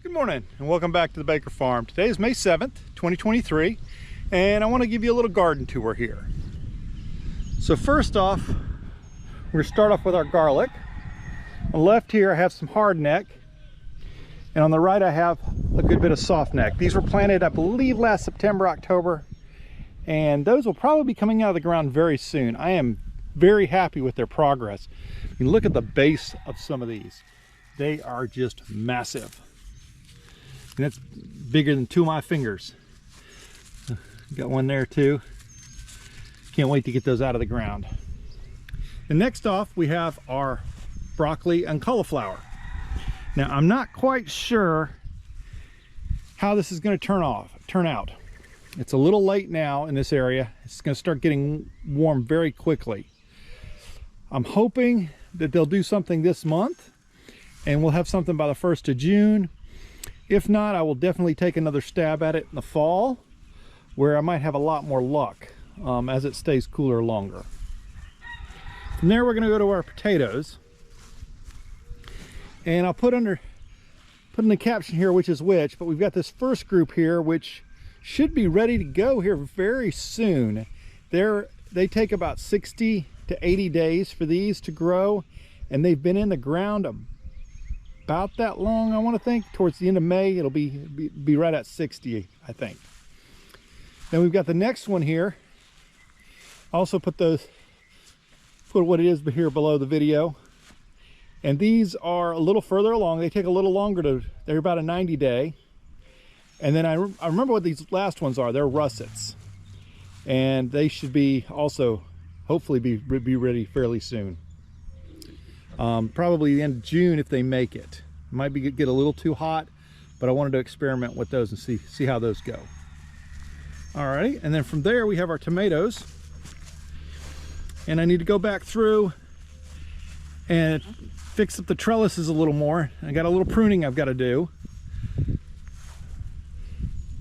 Good morning and welcome back to the Baker Farm. Today is May 7th, 2023, and I want to give you a little garden tour here. So first off, we're going to start off with our garlic. On the left here I have some hardneck, and on the right I have a good bit of softneck. These were planted, I believe, last September, October, and those will probably be coming out of the ground very soon. I am very happy with their progress. You look at the base of some of these. They are just massive. And that's bigger than two of my fingers. Got one there too. Can't wait to get those out of the ground. And next off we have our broccoli and cauliflower. Now I'm not quite sure how this is going to turn out. It's a little late now in this area. It's going to start getting warm very quickly. I'm hoping that they'll do something this month and we'll have something by the 1st of June. If not, I will definitely take another stab at it in the fall, where I might have a lot more luck as it stays cooler longer. From there, we're going to go to our potatoes, and I'll put in the caption here which is which. But we've got this first group here, which should be ready to go here very soon. They take about 60 to 80 days for these to grow, and they've been in the ground about that long. I want to think towards the end of May it'll be right at 60, I think. Then we've got the next one here. I also put what it is here below the video, and these are a little further along. They take a little longer they're about a 90 day. And then I remember what these last ones are. They're russets, and they should be also hopefully be ready fairly soon. Probably the end of June if they make it. Might get a little too hot, but I wanted to experiment with those and see how those go. Alrighty, and then from there we have our tomatoes, and I need to go back through and fix up the trellises a little more. I got a little pruning I've got to do,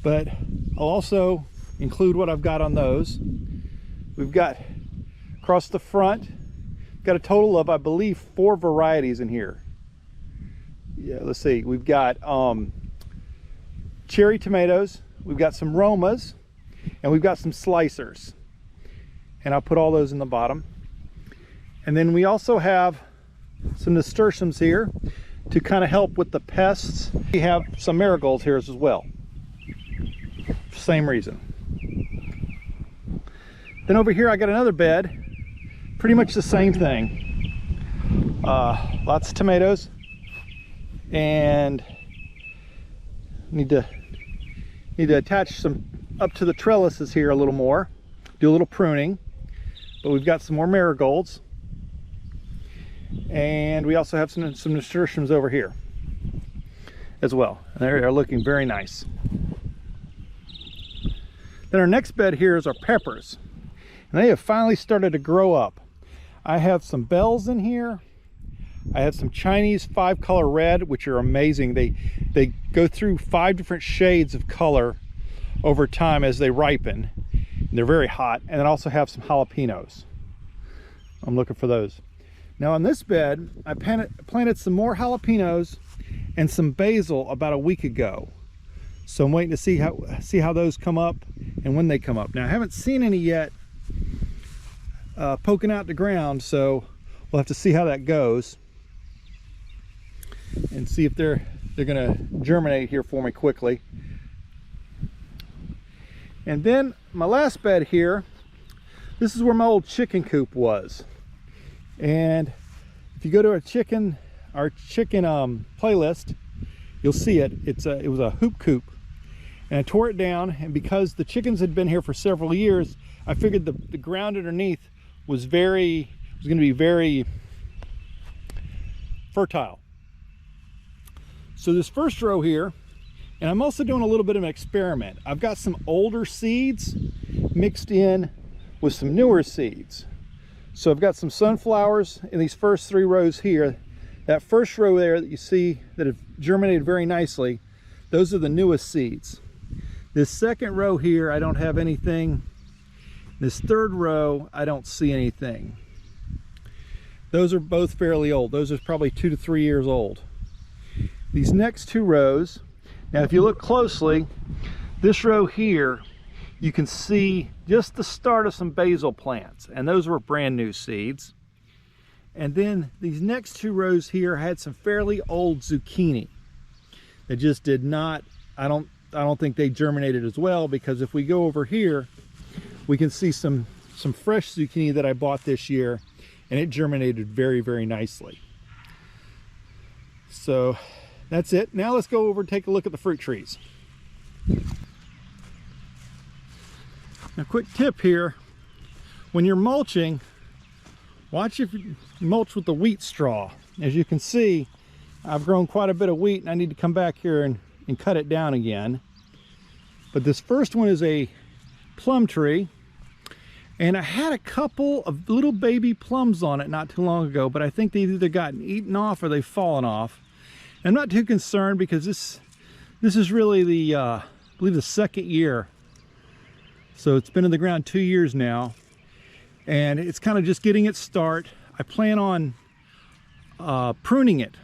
but I'll also include what I've got on those. We've got across the front, got a total of, I believe, 4 varieties in here. Yeah, let's see. We've got cherry tomatoes, we've got some Romas, and we've got some slicers. And I'll put all those in the bottom. And then we also have some nasturtiums here to kind of help with the pests. We have some marigolds here as well. Same reason. Then over here I got another bed. Pretty much the same thing. Lots of tomatoes, and need to attach some up to the trellises here a little more, do a little pruning. But we've got some more marigolds, and we also have some nasturtiums over here as well. And they're looking very nice. Then our next bed here is our peppers, and they have finally started to grow up. I have some bells in here. I have some Chinese 5-color red, which are amazing. They go through 5 different shades of color over time as they ripen. And they're very hot. And then I also have some jalapenos. I'm looking for those. Now on this bed, I planted some more jalapenos and some basil about a week ago. So I'm waiting to see how those come up and when they come up. Now I haven't seen any yet poking out the ground, so we'll have to see how that goes and see if they're gonna germinate here for me quickly. And then my last bed here, this is where my old chicken coop was, and if you go to our chicken playlist, you'll see it. It was a hoop coop, and I tore it down, and because the chickens had been here for several years, I figured the ground underneath was going to be very fertile. So this first row here, and I'm also doing a little bit of an experiment. I've got some older seeds mixed in with some newer seeds. So I've got some sunflowers in these first 3 rows here. That first row there that you see that have germinated very nicely, those are the newest seeds. This second row here, I don't have anything. This third row, I don't see anything. Those are both fairly old. Those are probably 2 to 3 years old. These next 2 rows, Now if you look closely, this row here, you can see just the start of some basil plants, and those were brand new seeds. And then these next two rows here had some fairly old zucchini that just did not, I don't think they germinated as well, because if we go over here, we can see some fresh zucchini that I bought this year, and it germinated very, very nicely. So that's it. Now let's go over and take a look at the fruit trees. Now, quick tip here, when you're mulching, watch if you mulch with the wheat straw. As you can see, I've grown quite a bit of wheat, and I need to come back here and cut it down again. But this first one is a plum tree, and I had a couple of little baby plums on it not too long ago, but I think they've either gotten eaten off or they've fallen off. I'm not too concerned, because this is really the I believe the second year. So it's been in the ground 2 years now, and it's kind of just getting its start. I plan on pruning it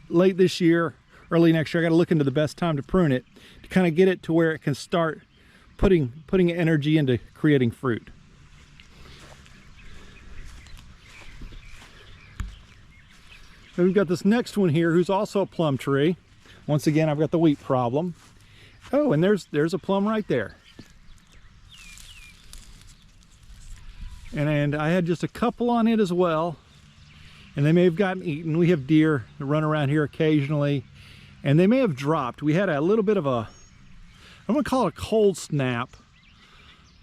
late this year, early next year. I got to look into the best time to prune it to kind of get it to where it can start putting energy into creating fruit. Then we've got this next one here who's also a plum tree. Once again, I've got the wheat problem. Oh, and there's a plum right there. And I had just a couple on it as well, and they may have gotten eaten. We have deer that run around here occasionally, and they may have dropped. We had a little bit of a, I'm gonna call it a cold snap,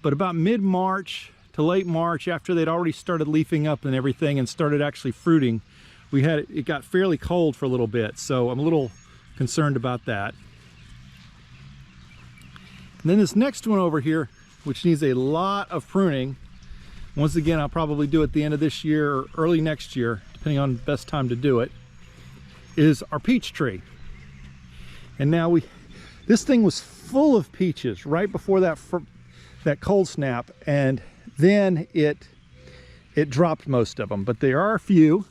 but about mid-March to late March, after they'd already started leafing up and everything and started actually fruiting, it got fairly cold for a little bit, so I'm a little concerned about that. And then this next one over here, which needs a lot of pruning, once again, I'll probably do it at the end of this year or early next year, depending on the best time to do it, is our peach tree. And now this thing was full of peaches right before that cold snap, and then it dropped most of them, but there are a few.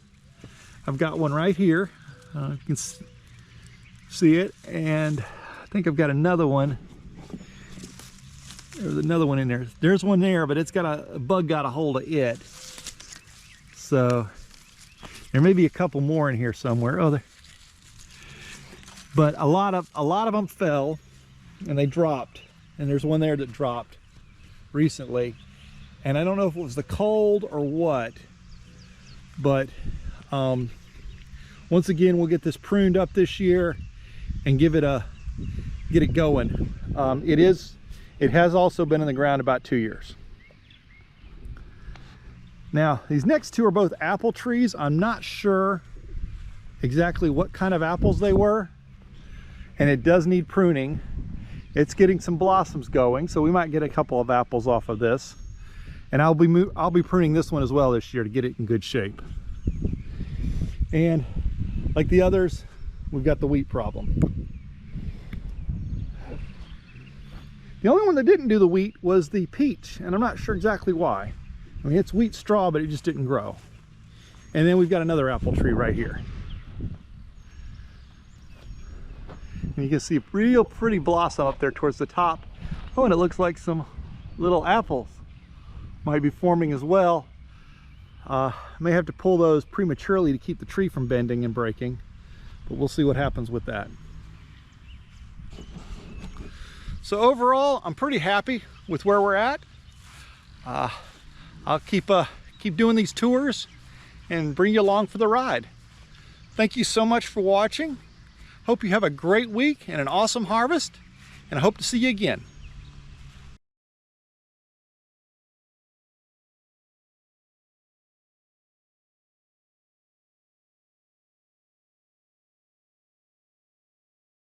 I've got one right here. You can see it, and I think I've got another one. There's another one in there. There's one there, but it's got a bug got a hold of it. So there may be a couple more in here somewhere. Oh, there. But a lot of them fell, and they dropped. And there's one there that dropped recently. And I don't know if it was the cold or what, but once again, we'll get this pruned up this year and get it going. It has also been in the ground about 2 years. Now, these next two are both apple trees. I'm not sure exactly what kind of apples they were, and it does need pruning. It's getting some blossoms going, so we might get a couple of apples off of this. And I'll be pruning this one as well this year to get it in good shape. And like the others, we've got the wheat problem. The only one that didn't do the wheat was the peach, and I'm not sure exactly why. I mean, it's wheat straw, but it just didn't grow. And then we've got another apple tree right here. And you can see a real pretty blossom up there towards the top. Oh, and it looks like some little apples might be forming as well. May have to pull those prematurely to keep the tree from bending and breaking, but we'll see what happens with that. So overall, I'm pretty happy with where we're at. I'll keep doing these tours and bring you along for the ride. Thank you so much for watching. Hope you have a great week and an awesome harvest, and I hope to see you again.